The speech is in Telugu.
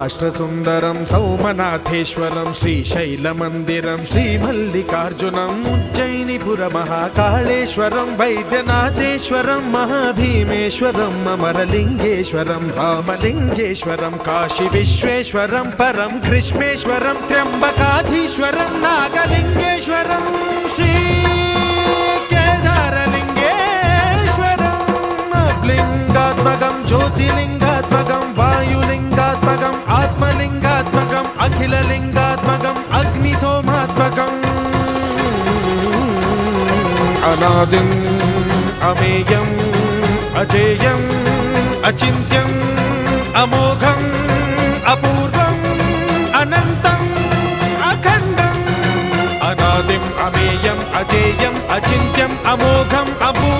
అష్టసుందరం సౌమనాథేశ్వరం శ్రీశైలమందిరం శ్రీమల్లికార్జునం ఉజ్జయినిపుర మహాకాళేశ్వరం వైద్యనాథేశ్వరం మహాభీమేశ్వరం అమరలింగేశ్వరం రామలింగేశ్వరం కాశీ విశ్వేశ్వరం పరం కృష్ణేశ్వరం త్ర్యంబకాధీశ్వరం నాగలింగేశ్వరం శ్రీ కేదారలింగేశ్వరం లింగాత్మకం జ్యోతిలింగాత్మకం వాయులింగాత్మకం ఆత్మలింగాత్మకం అఖిలలింగాత్మకం అగ్నిసోమాత్మకం అనాదిం అమేయం అజేయం అచింత్యం అమోఘం అపూర్వం అనంతం అఖండం అనాదిం అమేయం అజేయం అచింత్యం అమోఘం అపూర్వం